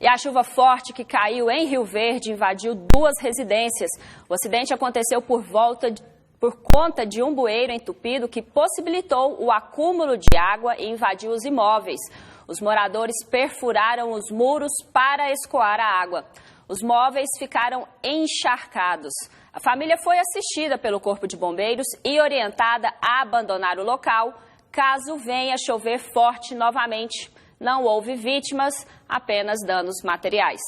E a chuva forte que caiu em Rio Verde invadiu duas residências. O acidente aconteceu por conta de um bueiro entupido que possibilitou o acúmulo de água e invadiu os imóveis. Os moradores perfuraram os muros para escoar a água. Os móveis ficaram encharcados. A família foi assistida pelo Corpo de Bombeiros e orientada a abandonar o local caso venha chover forte novamente. Não houve vítimas, apenas danos materiais.